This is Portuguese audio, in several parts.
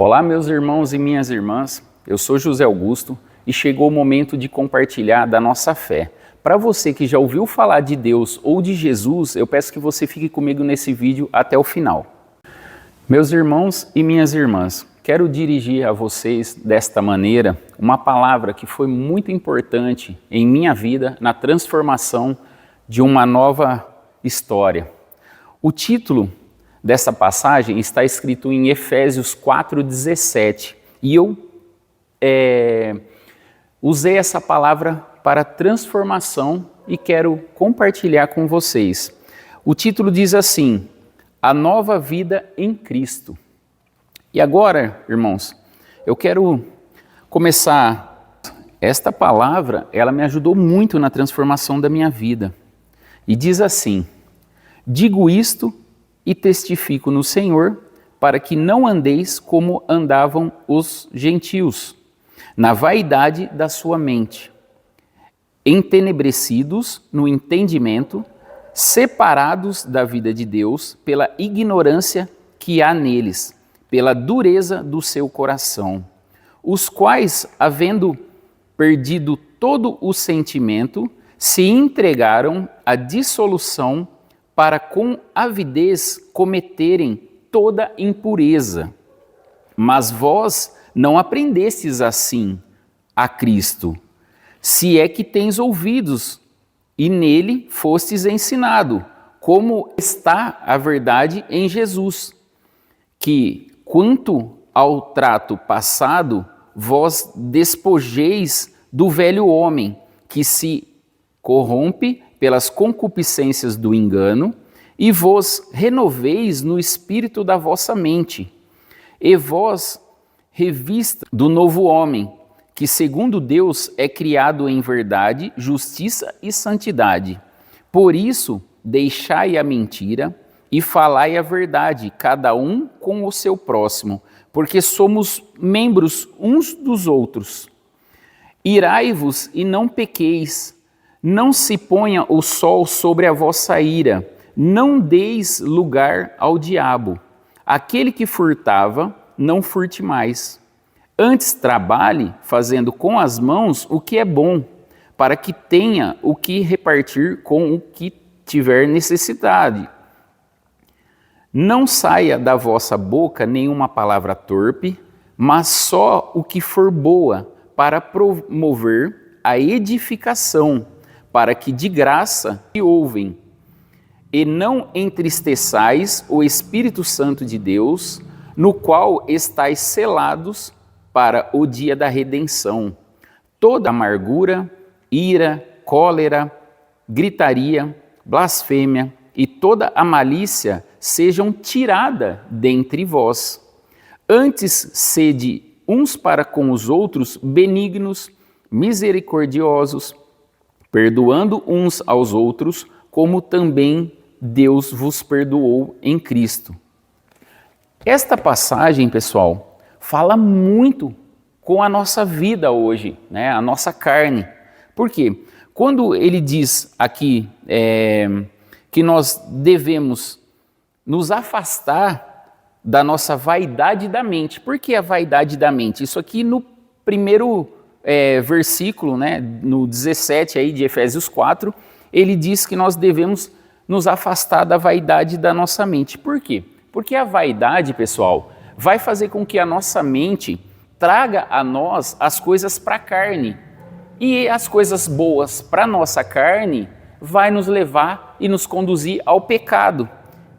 Olá, meus irmãos e minhas irmãs, eu sou José Augusto e chegou o momento de compartilhar da nossa fé. Para você que já ouviu falar de Deus ou de Jesus, eu peço que você fique comigo nesse vídeo até o final. Meus irmãos e minhas irmãs, quero dirigir a vocês desta maneira uma palavra que foi muito importante em minha vida na transformação de uma nova história. O título dessa passagem está escrito em Efésios 4,17 e eu usei essa palavra para transformação e quero compartilhar com vocês. O título diz assim: A Nova Vida em Cristo. E agora, irmãos, eu quero começar. Esta palavra, ela me ajudou muito na transformação da minha vida. E diz assim: Digo isto e testifico no Senhor, para que não andeis como andavam os gentios, na vaidade da sua mente, entenebrecidos no entendimento, separados da vida de Deus pela ignorância que há neles, pela dureza do seu coração, os quais, havendo perdido todo o sentimento, se entregaram à dissolução para com avidez cometerem toda impureza. Mas vós não aprendestes assim a Cristo, se é que tens ouvidos, e nele fostes ensinado, como está a verdade em Jesus, que, quanto ao trato passado, vós despojeis do velho homem, que se corrompe pelas concupiscências do engano, e vos renoveis no espírito da vossa mente, e vós revista do novo homem, que segundo Deus é criado em verdade, justiça e santidade. Por isso, deixai a mentira e falai a verdade, cada um com o seu próximo, porque somos membros uns dos outros. Irai-vos e não pequeis, não se ponha o sol sobre a vossa ira, não deis lugar ao diabo. Aquele que furtava, não furte mais. Antes trabalhe, fazendo com as mãos o que é bom, para que tenha o que repartir com o que tiver necessidade. Não saia da vossa boca nenhuma palavra torpe, mas só o que for boa, para promover a edificação, para que de graça te ouvem. E não entristeçais o Espírito Santo de Deus, no qual estáis selados para o dia da redenção. Toda amargura, ira, cólera, gritaria, blasfêmia e toda a malícia sejam tirada dentre vós. Antes sede uns para com os outros benignos, misericordiosos, perdoando uns aos outros, como também Deus vos perdoou em Cristo. Esta passagem, pessoal, fala muito com a nossa vida hoje, né? A nossa carne. Por quê? Quando ele diz aqui que nós devemos nos afastar da nossa vaidade da mente. Por que a vaidade da mente? Isso aqui no primeiro versículo, né, no 17 aí de Efésios 4, ele diz que nós devemos nos afastar da vaidade da nossa mente. Por quê? Porque a vaidade, pessoal, vai fazer com que a nossa mente traga a nós as coisas para a carne. E as coisas boas para a nossa carne vai nos levar e nos conduzir ao pecado.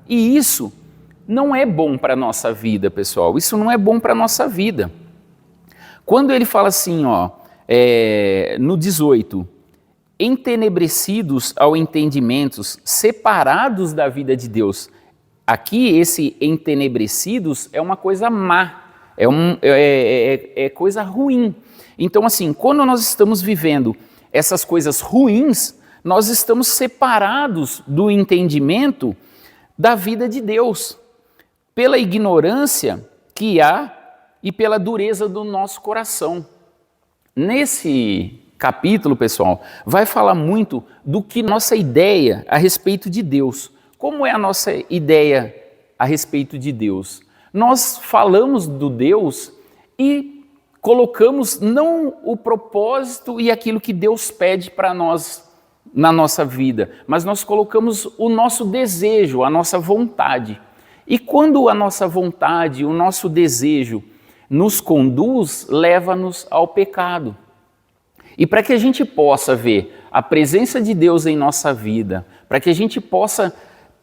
E isso não é bom para a nossa vida, pessoal. Isso não é bom para a nossa vida. Quando ele fala assim, no 18, entenebrecidos ao entendimento, separados da vida de Deus. Aqui, esse entenebrecidos é uma coisa má, é coisa ruim. Então, assim, quando nós estamos vivendo essas coisas ruins, nós estamos separados do entendimento da vida de Deus, pela ignorância que há e pela dureza do nosso coração. Nesse capítulo, pessoal, vai falar muito do que nossa ideia a respeito de Deus. Como é a nossa ideia a respeito de Deus? Nós falamos do Deus e colocamos não o propósito e aquilo que Deus pede para nós na nossa vida, mas nós colocamos o nosso desejo, a nossa vontade. E quando a nossa vontade, o nosso desejo nos conduz, leva-nos ao pecado. E para que a gente possa ver a presença de Deus em nossa vida, para que a gente possa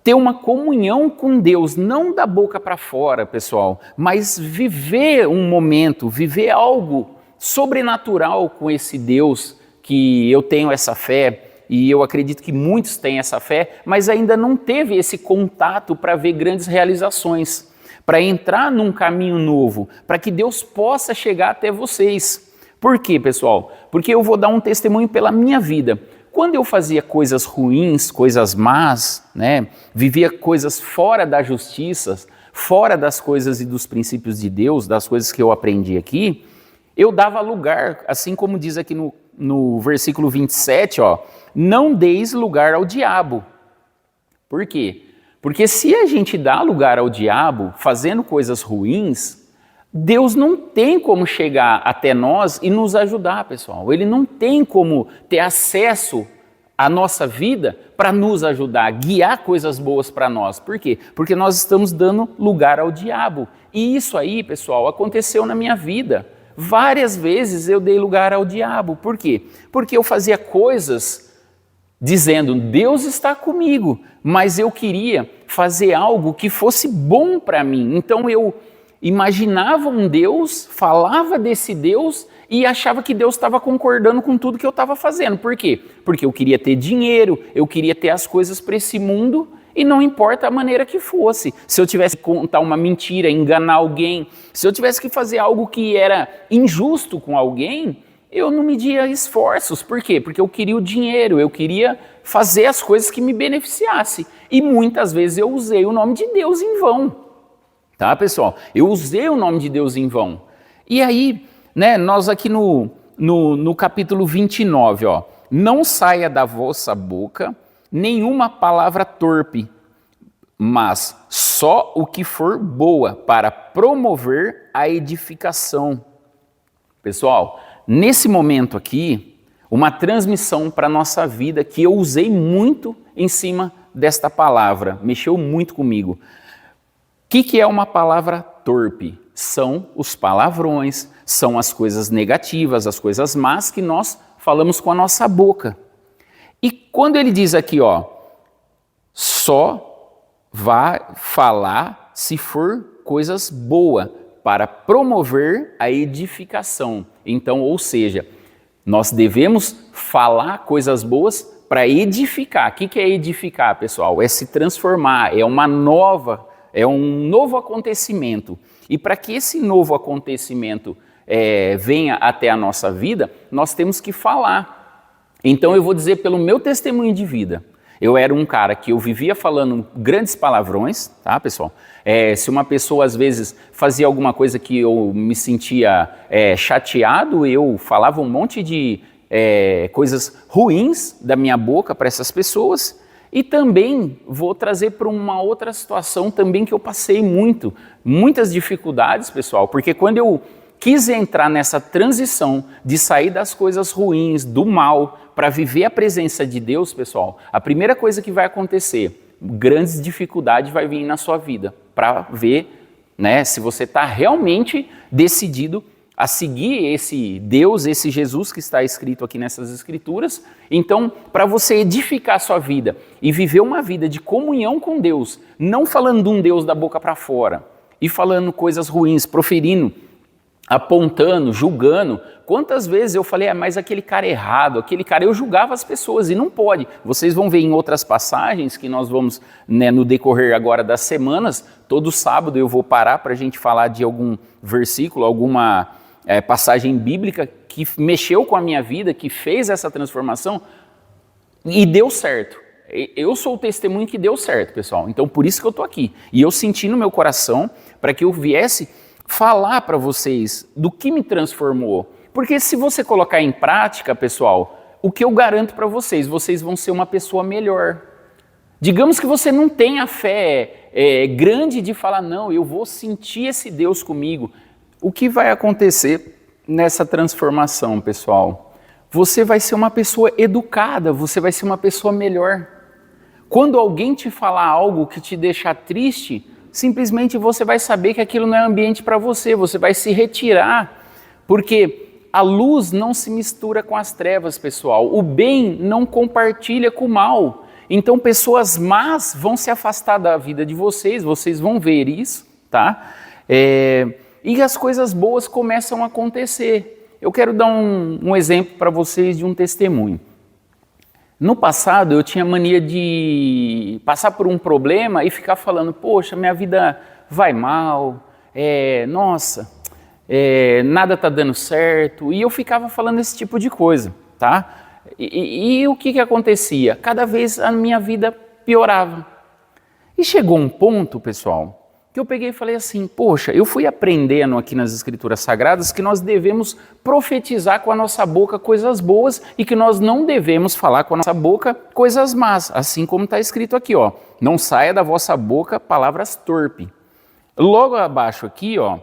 ter uma comunhão com Deus, não da boca para fora, pessoal, mas viver um momento, viver algo sobrenatural com esse Deus, que eu tenho essa fé, e eu acredito que muitos têm essa fé, mas ainda não teve esse contato para ver grandes realizações, para entrar num caminho novo, para que Deus possa chegar até vocês. Por quê, pessoal? Porque eu vou dar um testemunho pela minha vida. Quando eu fazia coisas ruins, coisas más, vivia coisas fora da justiça, fora das coisas e dos princípios de Deus, das coisas que eu aprendi aqui, eu dava lugar, assim como diz aqui no versículo 27, não deis lugar ao diabo. Por quê? Porque se a gente dá lugar ao diabo fazendo coisas ruins, Deus não tem como chegar até nós e nos ajudar, pessoal. Ele não tem como ter acesso à nossa vida para nos ajudar, guiar coisas boas para nós. Por quê? Porque nós estamos dando lugar ao diabo. E isso aí, pessoal, aconteceu na minha vida. Várias vezes eu dei lugar ao diabo. Por quê? Porque eu fazia coisas dizendo, Deus está comigo, mas eu queria fazer algo que fosse bom para mim. Então eu imaginava um Deus, falava desse Deus e achava que Deus estava concordando com tudo que eu estava fazendo. Por quê? Porque eu queria ter dinheiro, eu queria ter as coisas para esse mundo e não importa a maneira que fosse. Se eu tivesse que contar uma mentira, enganar alguém, se eu tivesse que fazer algo que era injusto com alguém, eu não media esforços. Por quê? Porque eu queria o dinheiro, eu queria fazer as coisas que me beneficiassem. E muitas vezes eu usei o nome de Deus em vão. Tá, pessoal? Eu usei o nome de Deus em vão. E aí, nós aqui no capítulo 29, não saia da vossa boca nenhuma palavra torpe, mas só o que for boa para promover a edificação. Pessoal, nesse momento aqui, uma transmissão para a nossa vida que eu usei muito em cima desta palavra, mexeu muito comigo. O que é uma palavra torpe? São os palavrões, são as coisas negativas, as coisas más que nós falamos com a nossa boca. E quando ele diz aqui, só vai falar se for coisas boas, para promover a edificação. Então, ou seja, nós devemos falar coisas boas para edificar. O que é edificar, pessoal? É se transformar, é um novo acontecimento. E para que esse novo acontecimento venha até a nossa vida, nós temos que falar. Então eu vou dizer pelo meu testemunho de vida. Eu era um cara que eu vivia falando grandes palavrões, tá, pessoal? Se uma pessoa às vezes fazia alguma coisa que eu me sentia chateado, eu falava um monte de coisas ruins da minha boca para essas pessoas. E também vou trazer para uma outra situação também que eu passei muitas dificuldades, pessoal, porque quando eu quis entrar nessa transição de sair das coisas ruins, do mal, para viver a presença de Deus, pessoal, a primeira coisa que vai acontecer, grandes dificuldades vai vir na sua vida, para ver se você está realmente decidido a seguir esse Deus, esse Jesus que está escrito aqui nessas escrituras. Então, para você edificar a sua vida e viver uma vida de comunhão com Deus, não falando de um Deus da boca para fora e falando coisas ruins, proferindo, apontando, julgando. Quantas vezes eu falei, mas aquele cara é errado, eu julgava as pessoas e não pode. Vocês vão ver em outras passagens que nós vamos, no decorrer agora das semanas, todo sábado eu vou parar para a gente falar de algum versículo, alguma passagem bíblica que mexeu com a minha vida, que fez essa transformação e deu certo. Eu sou o testemunho que deu certo, pessoal. Então por isso que eu estou aqui. E eu senti no meu coração para que eu viesse falar para vocês do que me transformou. Porque se você colocar em prática, pessoal, o que eu garanto para vocês vão ser uma pessoa melhor. Digamos que você não tem a fé grande de falar, não, eu vou sentir esse Deus comigo. O que vai acontecer nessa transformação, pessoal? Você vai ser uma pessoa educada, você vai ser uma pessoa melhor. Quando alguém te falar algo que te deixar triste, simplesmente você vai saber que aquilo não é ambiente para você, você vai se retirar, porque a luz não se mistura com as trevas, pessoal. O bem não compartilha com o mal. Então pessoas más vão se afastar da vida de vocês, vocês vão ver isso, tá? E as coisas boas começam a acontecer. Eu quero dar um exemplo para vocês de um testemunho. No passado eu tinha mania de passar por um problema e ficar falando, poxa, minha vida vai mal, nada está dando certo, e eu ficava falando esse tipo de coisa, tá? E o que acontecia? Cada vez a minha vida piorava. E chegou um ponto, pessoal, que eu peguei e falei assim, poxa, eu fui aprendendo aqui nas Escrituras Sagradas que nós devemos profetizar com a nossa boca coisas boas e que nós não devemos falar com a nossa boca coisas más, assim como está escrito aqui, ó, não saia da vossa boca palavras torpes. Logo abaixo aqui, ó,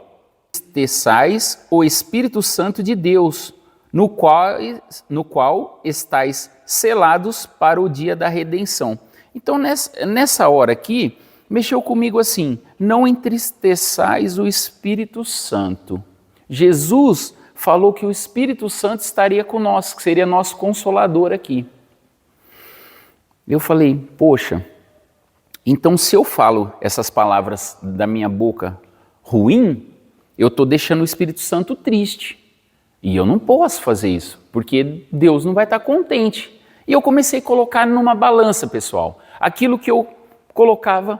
teçais o Espírito Santo de Deus, no qual estáis selados para o dia da redenção. Então, nessa hora aqui, mexeu comigo assim, não entristeçais o Espírito Santo. Jesus falou que o Espírito Santo estaria conosco, que seria nosso consolador aqui. Eu falei, poxa, então se eu falo essas palavras da minha boca ruim, eu estou deixando o Espírito Santo triste. E eu não posso fazer isso, porque Deus não vai estar contente. E eu comecei a colocar numa balança, pessoal, aquilo que eu colocava.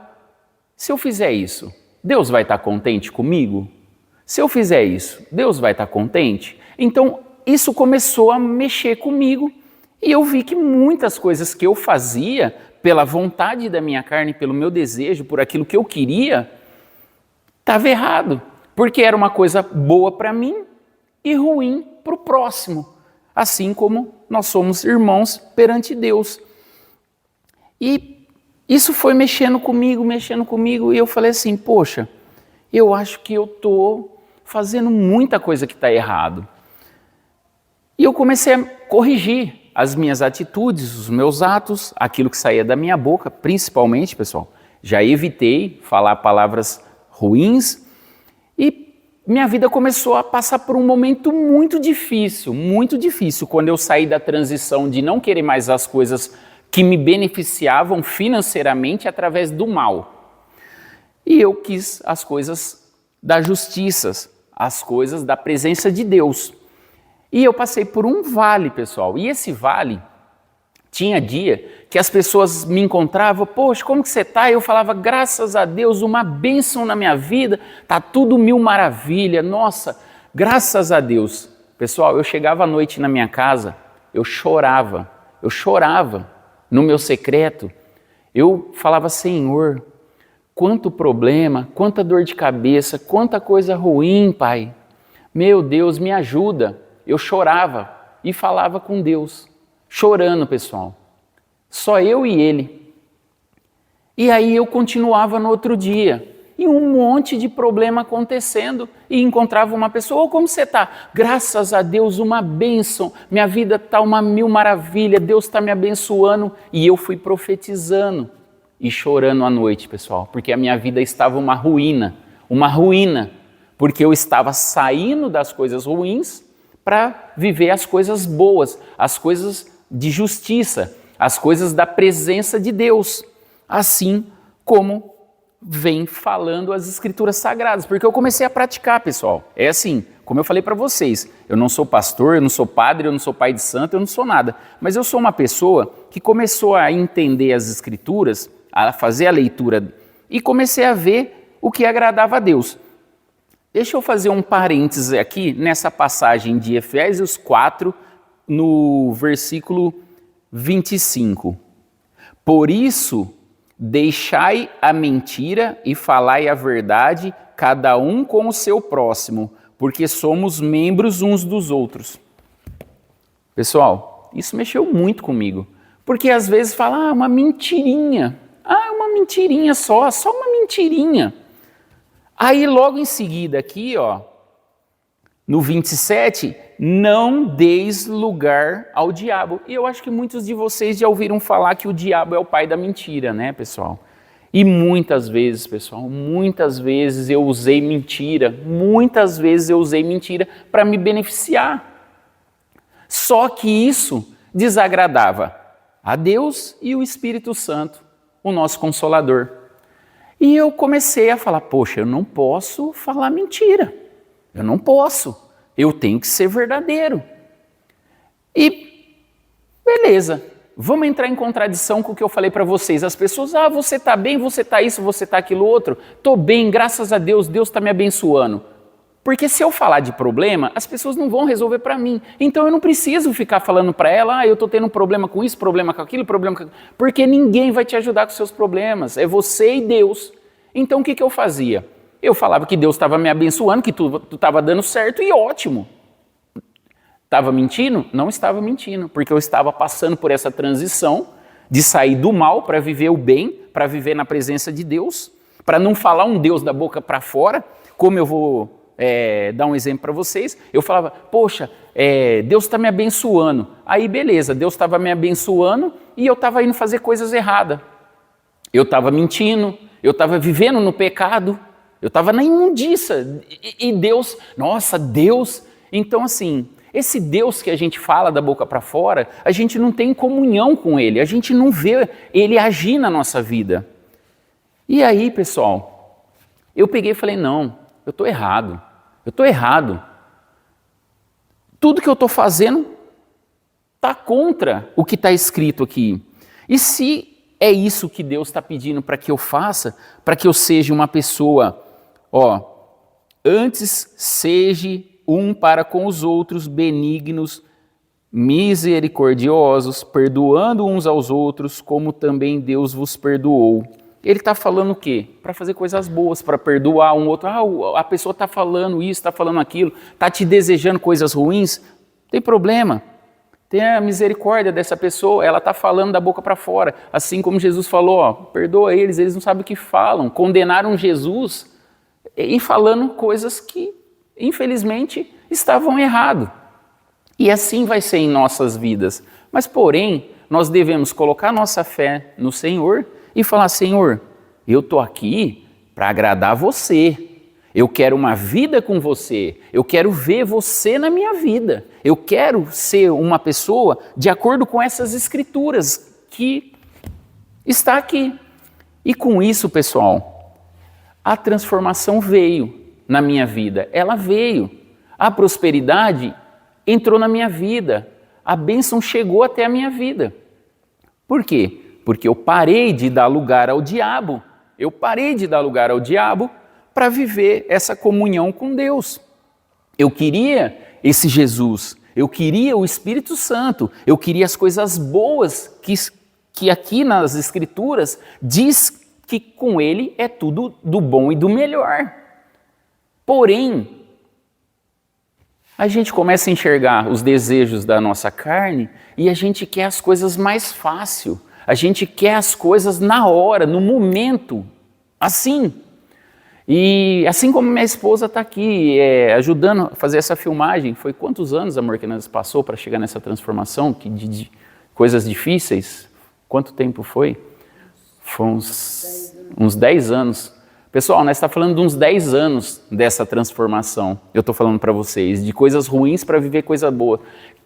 Se eu fizer isso, Deus vai estar contente comigo? Se eu fizer isso, Deus vai estar contente? Então, isso começou a mexer comigo e eu vi que muitas coisas que eu fazia pela vontade da minha carne, pelo meu desejo, por aquilo que eu queria, estava errado. Porque era uma coisa boa para mim e ruim para o próximo. Assim como nós somos irmãos perante Deus. E isso foi mexendo comigo, e eu falei assim, poxa, eu acho que eu estou fazendo muita coisa que está errado. E eu comecei a corrigir as minhas atitudes, os meus atos, aquilo que saía da minha boca, principalmente, pessoal. Já evitei falar palavras ruins e minha vida começou a passar por um momento muito difícil, quando eu saí da transição de não querer mais as coisas que me beneficiavam financeiramente através do mal. E eu quis as coisas da justiça, as coisas da presença de Deus. E eu passei por um vale, pessoal. E esse vale, tinha dia que as pessoas me encontravam, poxa, como que você está? Eu falava, graças a Deus, uma bênção na minha vida, está tudo mil maravilha, nossa, graças a Deus. Pessoal, eu chegava à noite na minha casa, eu chorava no meu secreto, eu falava, Senhor, quanto problema, quanta dor de cabeça, quanta coisa ruim, Pai. Meu Deus, me ajuda. Eu chorava e falava com Deus, chorando, pessoal. Só eu e Ele. E aí eu continuava no outro dia, e um monte de problema acontecendo, e encontrava uma pessoa, oh, como você está? Graças a Deus, uma bênção, minha vida está uma mil maravilha, Deus está me abençoando, e eu fui profetizando e chorando à noite, pessoal, porque a minha vida estava uma ruína, porque eu estava saindo das coisas ruins para viver as coisas boas, as coisas de justiça, as coisas da presença de Deus, assim como vem falando as Escrituras Sagradas, porque eu comecei a praticar, pessoal. É assim, como eu falei para vocês, eu não sou pastor, eu não sou padre, eu não sou pai de santo, eu não sou nada, mas eu sou uma pessoa que começou a entender as Escrituras, a fazer a leitura e comecei a ver o que agradava a Deus. Deixa eu fazer um parênteses aqui nessa passagem de Efésios 4, no versículo 25. Por isso, deixai a mentira e falai a verdade, cada um com o seu próximo, porque somos membros uns dos outros. Pessoal, isso mexeu muito comigo, porque às vezes fala, uma mentirinha, mentirinha só uma mentirinha. Aí logo em seguida aqui, ó, no 27, não deis lugar ao diabo. E eu acho que muitos de vocês já ouviram falar que o diabo é o pai da mentira, né, pessoal? E muitas vezes, pessoal, muitas vezes eu usei mentira para me beneficiar. Só que isso desagradava a Deus e o Espírito Santo, o nosso Consolador. E eu comecei a falar, poxa, eu não posso falar mentira. Eu não posso. Eu tenho que ser verdadeiro. E beleza, vamos entrar em contradição com o que eu falei para vocês. As pessoas, você está bem, você está isso, você está aquilo outro. Estou bem, graças a Deus, Deus está me abençoando. Porque se eu falar de problema, as pessoas não vão resolver para mim. Então eu não preciso ficar falando para ela, eu estou tendo um problema com isso, problema com aquilo, problema com aquilo. Porque ninguém vai te ajudar com seus problemas. É você e Deus. Então o que eu fazia? Eu falava que Deus estava me abençoando, que tudo estava dando certo e ótimo. Estava mentindo? Não estava mentindo, porque eu estava passando por essa transição de sair do mal para viver o bem, para viver na presença de Deus, para não falar um Deus da boca para fora, como eu vou dar um exemplo para vocês. Eu falava, poxa, Deus está me abençoando. Aí beleza, Deus estava me abençoando e eu estava indo fazer coisas erradas. Eu estava mentindo, eu estava vivendo no pecado, eu estava na imundícia, e Deus, nossa, Deus, então assim, esse Deus que a gente fala da boca para fora, a gente não tem comunhão com Ele, a gente não vê Ele agir na nossa vida. E aí, pessoal, eu peguei e falei, não, eu estou errado, tudo que eu estou fazendo está contra o que está escrito aqui. E se é isso que Deus está pedindo para que eu faça, para que eu seja uma pessoa, antes seja um para com os outros benignos, misericordiosos, perdoando uns aos outros, como também Deus vos perdoou. Ele está falando o quê? Para fazer coisas boas, para perdoar um outro. A pessoa está falando isso, está falando aquilo, está te desejando coisas ruins, não tem problema. Tenha misericórdia dessa pessoa, ela está falando da boca para fora. Assim como Jesus falou, perdoa eles, eles não sabem o que falam. Condenaram Jesus e falando coisas que, infelizmente, estavam errado. E assim vai ser em nossas vidas. Mas, porém, nós devemos colocar nossa fé no Senhor e falar, Senhor, eu estou aqui para agradar você. Eu quero uma vida com você, eu quero ver você na minha vida. Eu quero ser uma pessoa de acordo com essas escrituras que está aqui. E com isso, pessoal, a transformação veio na minha vida. Ela veio. A prosperidade entrou na minha vida. A bênção chegou até a minha vida. Por quê? Porque eu parei de dar lugar ao diabo. Eu parei de dar lugar ao diabo para viver essa comunhão com Deus. Eu queria esse Jesus, eu queria o Espírito Santo, eu queria as coisas boas que aqui nas Escrituras diz que com Ele é tudo do bom e do melhor. Porém, a gente começa a enxergar os desejos da nossa carne e a gente quer as coisas mais fácil, a gente quer as coisas na hora, no momento, assim. E assim como minha esposa está aqui ajudando a fazer essa filmagem, foi quantos anos, amor, que nós passou para chegar nessa transformação, de coisas difíceis? Quanto tempo foi? Foi uns 10 anos. Pessoal, nós estamos falando de uns 10 anos dessa transformação, eu estou falando para vocês, de coisas ruins para viver coisa boa.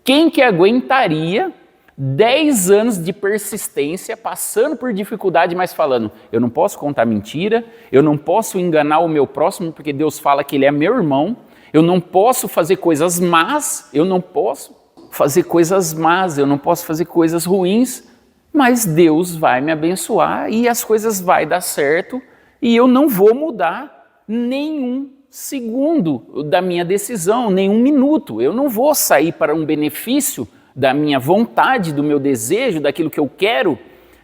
Quem que aguentaria 10 anos de persistência, passando por dificuldade, mas falando, eu não posso contar mentira, eu não posso enganar o meu próximo, porque Deus fala que ele é meu irmão, eu não posso fazer coisas más, eu não posso fazer coisas más, eu não posso fazer coisas ruins, mas Deus vai me abençoar e as coisas vão dar certo e eu não vou mudar nenhum segundo da minha decisão, nenhum minuto, eu não vou sair para um benefício da minha vontade, do meu desejo, daquilo que eu quero,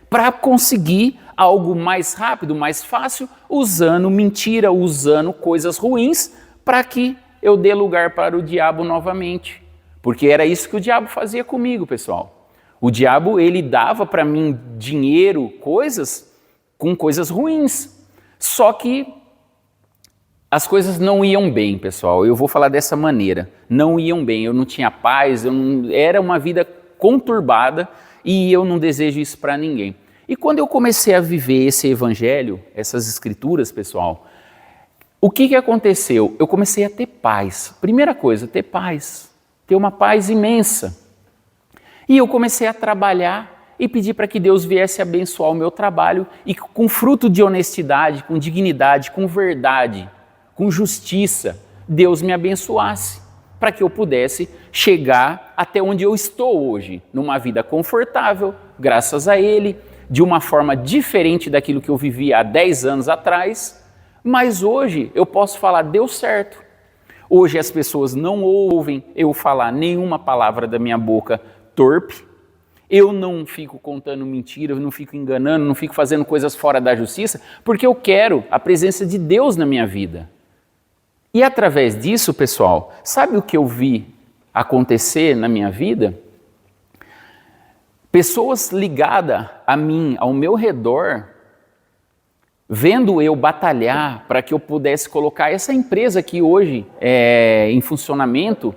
para conseguir algo mais rápido, mais fácil, usando mentira, usando coisas ruins, para que eu dê lugar para o diabo novamente. Porque era isso que o diabo fazia comigo, pessoal. O diabo, ele dava para mim dinheiro, coisas, com coisas ruins. Só que as coisas não iam bem, pessoal. Eu vou falar dessa maneira. Não iam bem, eu não tinha paz, era uma vida conturbada e eu não desejo isso para ninguém. E quando eu comecei a viver esse evangelho, essas escrituras, pessoal, o que aconteceu? Eu comecei a ter paz. Primeira coisa, ter paz. Ter uma paz imensa. E eu comecei a trabalhar e pedir para que Deus viesse abençoar o meu trabalho e com fruto de honestidade, com dignidade, com verdade, com justiça, Deus me abençoasse para que eu pudesse chegar até onde eu estou hoje, numa vida confortável, graças a Ele, de uma forma diferente daquilo que eu vivia há 10 anos atrás, mas hoje eu posso falar, deu certo. Hoje as pessoas não ouvem eu falar nenhuma palavra da minha boca torpe, eu não fico contando mentira, eu não fico enganando, não fico fazendo coisas fora da justiça, porque eu quero a presença de Deus na minha vida. E através disso, pessoal, sabe o que eu vi acontecer na minha vida? Pessoas ligadas a mim, ao meu redor, vendo eu batalhar para que eu pudesse colocar essa empresa aqui hoje em funcionamento,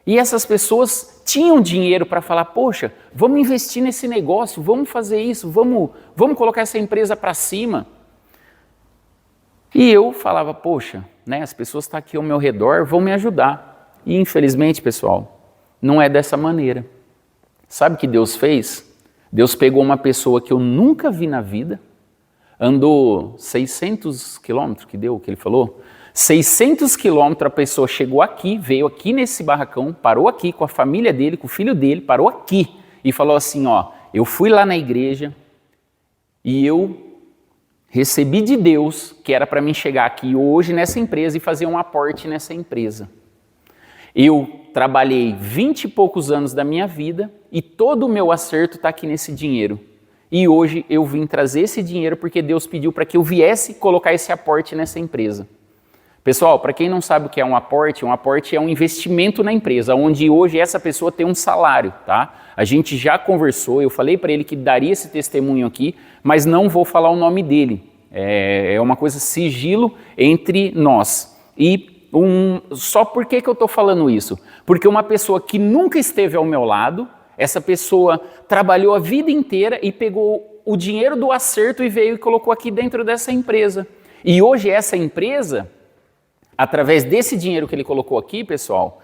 e essas pessoas tinham dinheiro para falar, poxa, vamos investir nesse negócio, vamos fazer isso, vamos colocar essa empresa para cima. E eu falava, poxa, né, as pessoas estão aqui ao meu redor, vão me ajudar. E infelizmente, pessoal, não é dessa maneira. Sabe o que Deus fez? Deus pegou uma pessoa que eu nunca vi na vida, andou 600 quilômetros, que ele falou? 600 quilômetros a pessoa chegou aqui, veio aqui nesse barracão, parou aqui com a família dele, com o filho dele, parou aqui e falou assim, ó, eu fui lá na igreja e eu recebi de Deus que era para mim chegar aqui hoje nessa empresa e fazer um aporte nessa empresa. Eu trabalhei 20 e poucos anos da minha vida e todo o meu acerto está aqui nesse dinheiro. E hoje eu vim trazer esse dinheiro porque Deus pediu para que eu viesse colocar esse aporte nessa empresa. Pessoal, para quem não sabe o que é um aporte é um investimento na empresa, onde hoje essa pessoa tem um salário, tá? A gente já conversou, eu falei para ele que daria esse testemunho aqui, mas não vou falar o nome dele. É uma coisa sigilo entre nós. E só por que eu estou falando isso? Porque uma pessoa que nunca esteve ao meu lado, essa pessoa trabalhou a vida inteira e pegou o dinheiro do acerto e veio e colocou aqui dentro dessa empresa. E hoje essa empresa, através desse dinheiro que ele colocou aqui, pessoal,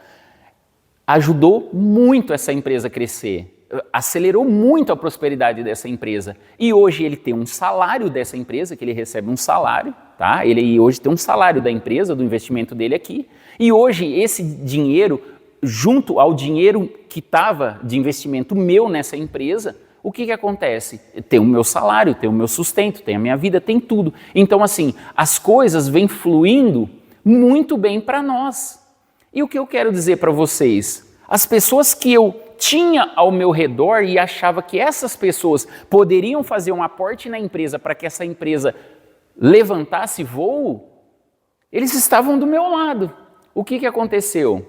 ajudou muito essa empresa a crescer, acelerou muito a prosperidade dessa empresa. E hoje ele tem um salário dessa empresa, que ele recebe um salário, tá? Ele hoje tem um salário da empresa, do investimento dele aqui. E hoje esse dinheiro, junto ao dinheiro que estava de investimento meu nessa empresa, o que acontece? Tem o meu salário, tem o meu sustento, tem a minha vida, tem tudo. Então assim, as coisas vêm fluindo muito bem para nós. E o que eu quero dizer para vocês? As pessoas que eu tinha ao meu redor e achava que essas pessoas poderiam fazer um aporte na empresa para que essa empresa levantasse voo, eles estavam do meu lado. O que aconteceu?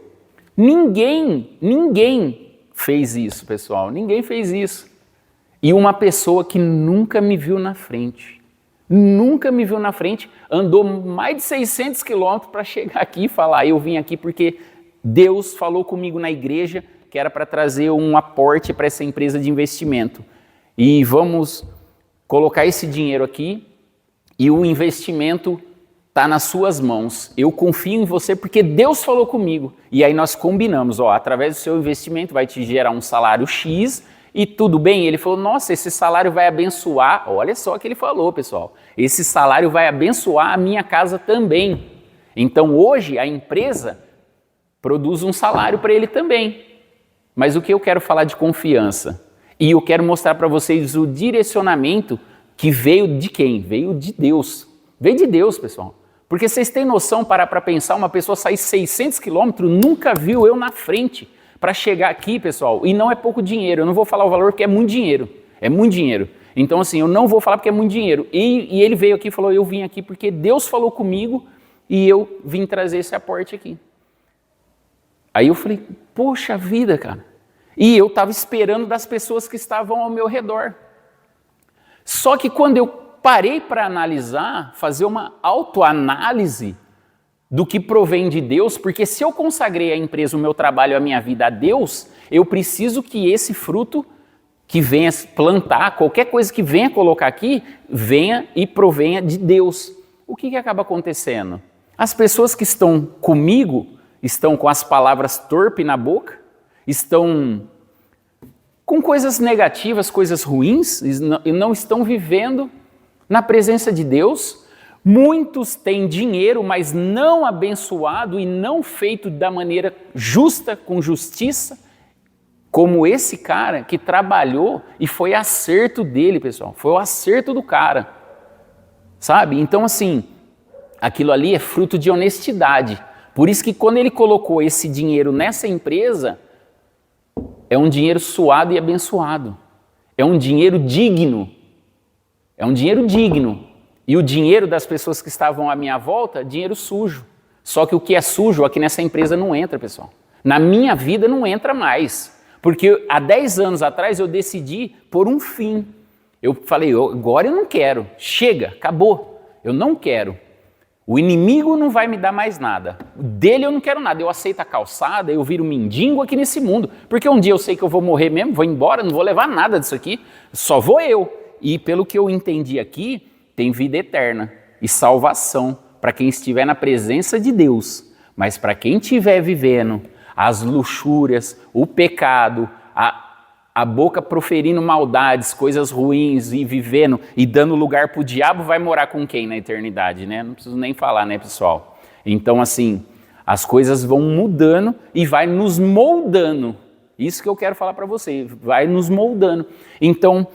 Ninguém fez isso, pessoal. Ninguém fez isso. E uma pessoa que nunca me viu na frente, andou mais de 600 quilômetros para chegar aqui e falar, eu vim aqui porque Deus falou comigo na igreja que era para trazer um aporte para essa empresa de investimento. E vamos colocar esse dinheiro aqui e o investimento está nas suas mãos. Eu confio em você porque Deus falou comigo. E aí nós combinamos, através do seu investimento vai te gerar um salário X e tudo bem. Ele falou, nossa, esse salário vai abençoar. Olha só o que ele falou, pessoal. Esse salário vai abençoar a minha casa também. Então hoje a empresa produz um salário para ele também. Mas o que eu quero falar de confiança? E eu quero mostrar para vocês o direcionamento que veio de quem? Veio de Deus. Veio de Deus, pessoal. Porque vocês têm noção, parar para pensar, uma pessoa sair 600 quilômetros, nunca viu eu na frente para chegar aqui, pessoal. E não é pouco dinheiro. Eu não vou falar o valor porque é muito dinheiro. É muito dinheiro. Então assim, eu não vou falar porque é muito dinheiro. E ele veio aqui e falou, eu vim aqui porque Deus falou comigo e eu vim trazer esse aporte aqui. Aí eu falei, poxa vida, cara. E eu estava esperando das pessoas que estavam ao meu redor. Só que quando eu parei para analisar, fazer uma autoanálise do que provém de Deus, porque se eu consagrei a empresa, o meu trabalho, a minha vida a Deus, eu preciso que esse fruto que venha plantar, qualquer coisa que venha colocar aqui, venha e provenha de Deus. O que acaba acontecendo? As pessoas que estão comigo, estão com as palavras torpes na boca, estão com coisas negativas, coisas ruins, e não estão vivendo na presença de Deus. Muitos têm dinheiro, mas não abençoado e não feito da maneira justa, com justiça, como esse cara que trabalhou e foi acerto dele, pessoal. Foi o acerto do cara, sabe? Então, assim, aquilo ali é fruto de honestidade. Por isso que quando ele colocou esse dinheiro nessa empresa, é um dinheiro suado e abençoado. É um dinheiro digno. É um dinheiro digno. E o dinheiro das pessoas que estavam à minha volta, dinheiro sujo. Só que o que é sujo aqui nessa empresa não entra, pessoal. Na minha vida não entra mais. Porque há 10 anos atrás eu decidi por um fim. Eu falei, agora eu não quero. Chega, acabou. Eu não quero. O inimigo não vai me dar mais nada. Dele eu não quero nada. Eu aceito a calçada, eu viro mendigo aqui nesse mundo. Porque um dia eu sei que eu vou morrer mesmo, vou embora, não vou levar nada disso aqui. Só vou eu. E pelo que eu entendi aqui, tem vida eterna e salvação para quem estiver na presença de Deus. Mas para quem estiver vivendo as luxúrias, o pecado, a boca proferindo maldades, coisas ruins e vivendo e dando lugar para o diabo, vai morar com quem na eternidade, né? Não preciso nem falar, né, pessoal? Então, assim, as coisas vão mudando e vai nos moldando. Isso que eu quero falar para você, vai nos moldando. Então,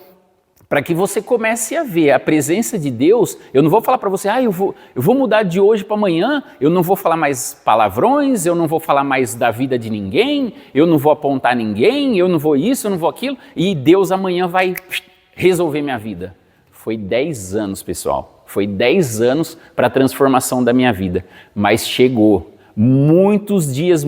para que você comece a ver a presença de Deus, eu não vou falar para você, eu vou mudar de hoje para amanhã, eu não vou falar mais palavrões, eu não vou falar mais da vida de ninguém, eu não vou apontar ninguém, eu não vou isso, eu não vou aquilo, e Deus amanhã vai resolver minha vida. Foi 10 anos, pessoal, foi 10 anos para a transformação da minha vida, mas chegou. Muitos dias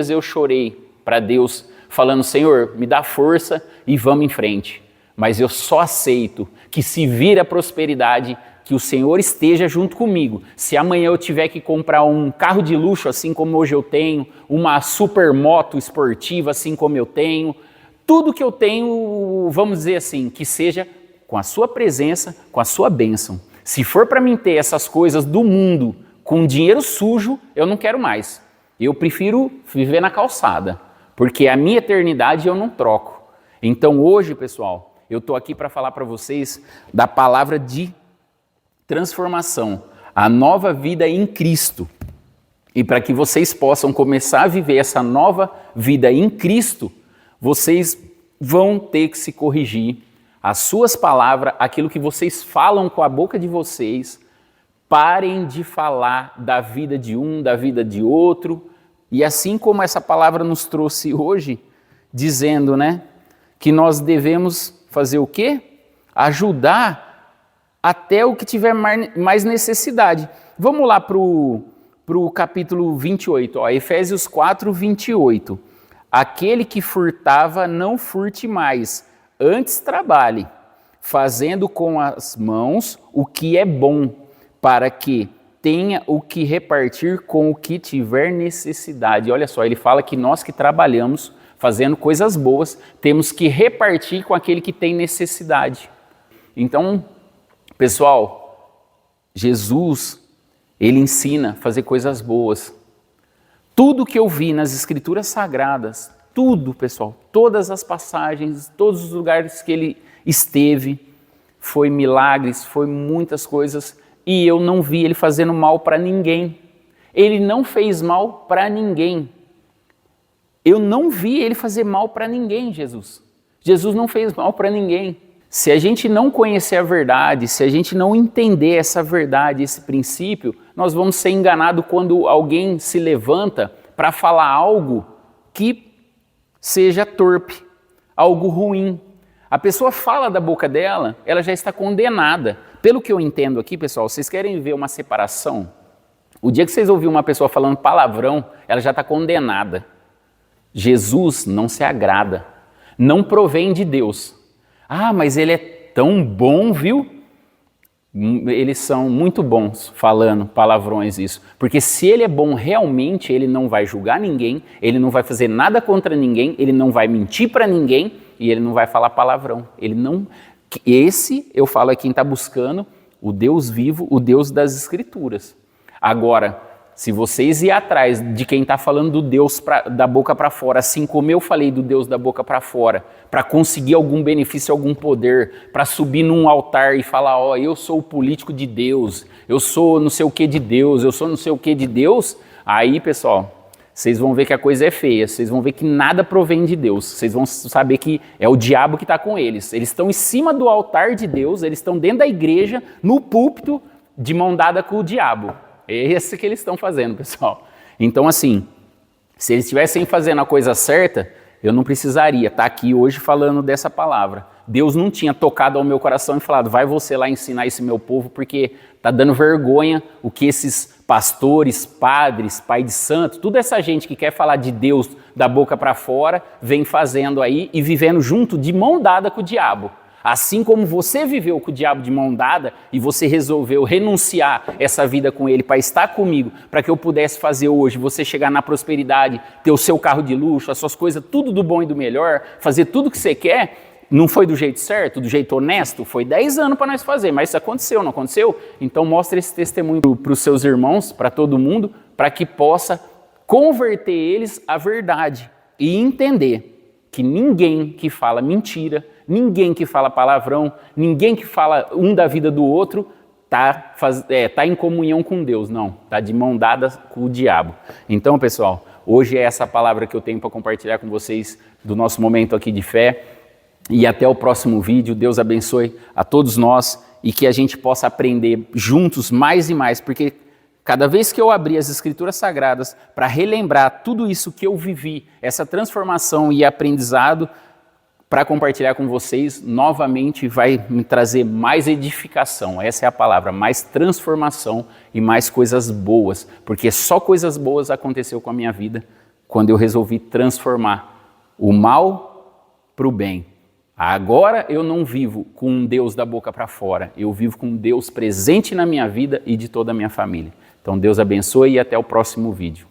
eu chorei para Deus, falando, Senhor, me dá força e vamos em frente. Mas eu só aceito que se vir a prosperidade, que o Senhor esteja junto comigo. Se amanhã eu tiver que comprar um carro de luxo, assim como hoje eu tenho, uma super moto esportiva, assim como eu tenho, tudo que eu tenho, vamos dizer assim, que seja com a sua presença, com a sua bênção. Se for para mim ter essas coisas do mundo com dinheiro sujo, eu não quero mais. Eu prefiro viver na calçada, porque a minha eternidade eu não troco. Então hoje, pessoal, eu estou aqui para falar para vocês da palavra de transformação, a nova vida em Cristo. E para que vocês possam começar a viver essa nova vida em Cristo, vocês vão ter que se corrigir. As suas palavras, aquilo que vocês falam com a boca de vocês, parem de falar da vida de um, da vida de outro. E assim como essa palavra nos trouxe hoje, dizendo, né, que nós devemos fazer o quê? Ajudar até o que tiver mais necessidade. Vamos lá para o capítulo 28, Efésios 4, 28. Aquele que furtava, não furte mais, antes trabalhe, fazendo com as mãos o que é bom, para que tenha o que repartir com o que tiver necessidade. Olha só, ele fala que nós que trabalhamos, fazendo coisas boas, temos que repartir com aquele que tem necessidade. Então, pessoal, Jesus, ele ensina a fazer coisas boas. Tudo que eu vi nas Escrituras Sagradas, tudo, pessoal, todas as passagens, todos os lugares que ele esteve, foi milagres, foi muitas coisas, e eu não vi ele fazendo mal para ninguém. Ele não fez mal para ninguém. Eu não vi ele fazer mal para ninguém, Jesus. Jesus não fez mal para ninguém. Se a gente não conhecer a verdade, se a gente não entender essa verdade, esse princípio, nós vamos ser enganados quando alguém se levanta para falar algo que seja torpe, algo ruim. A pessoa fala da boca dela, ela já está condenada. Pelo que eu entendo aqui, pessoal, vocês querem ver uma separação? O dia que vocês ouvirem uma pessoa falando palavrão, ela já está condenada. Jesus não se agrada, não provém de Deus. Ah, mas ele é tão bom, viu? Eles são muito bons falando palavrões isso, porque se ele é bom realmente, ele não vai julgar ninguém, ele não vai fazer nada contra ninguém, ele não vai mentir para ninguém e ele não vai falar palavrão. Ele não. Esse, eu falo, é quem está buscando o Deus vivo, o Deus das Escrituras. Agora, se vocês ir atrás de quem está falando do Deus da boca para fora, assim como eu falei do Deus da boca para fora, para conseguir algum benefício, algum poder, para subir num altar e falar, ó, eu sou o político de Deus, eu sou não sei o que de Deus, eu sou não sei o que de Deus, aí, pessoal, vocês vão ver que a coisa é feia, vocês vão ver que nada provém de Deus, vocês vão saber que é o diabo que está com eles. Eles estão em cima do altar de Deus, eles estão dentro da igreja, no púlpito, de mão dada com o diabo. É esse que eles estão fazendo, pessoal. Então, assim, se eles estivessem fazendo a coisa certa, eu não precisaria estar aqui hoje falando dessa palavra. Deus não tinha tocado ao meu coração e falado, vai você lá ensinar esse meu povo, porque está dando vergonha o que esses pastores, padres, pai de santo, toda essa gente que quer falar de Deus da boca para fora, vem fazendo aí e vivendo junto de mão dada com o diabo. Assim como você viveu com o diabo de mão dada e você resolveu renunciar essa vida com ele para estar comigo, para que eu pudesse fazer hoje, você chegar na prosperidade, ter o seu carro de luxo, as suas coisas, tudo do bom e do melhor, fazer tudo o que você quer, não foi do jeito certo, do jeito honesto? Foi 10 anos para nós fazer, mas isso aconteceu, não aconteceu? Então mostre esse testemunho para os seus irmãos, para todo mundo, para que possa converter eles à verdade e entender que ninguém que fala mentira, ninguém que fala palavrão, ninguém que fala um da vida do outro tá em comunhão com Deus, não, tá de mão dada com o diabo. Então, pessoal, hoje é essa palavra que eu tenho para compartilhar com vocês do nosso momento aqui de fé e até o próximo vídeo. Deus abençoe a todos nós e que a gente possa aprender juntos mais e mais, porque cada vez que eu abrir as Escrituras Sagradas para relembrar tudo isso que eu vivi, essa transformação e aprendizado, para compartilhar com vocês, novamente vai me trazer mais edificação, essa é a palavra, mais transformação e mais coisas boas, porque só coisas boas aconteceu com a minha vida quando eu resolvi transformar o mal para o bem. Agora eu não vivo com um Deus da boca para fora, eu vivo com um Deus presente na minha vida e de toda a minha família. Então Deus abençoe e até o próximo vídeo.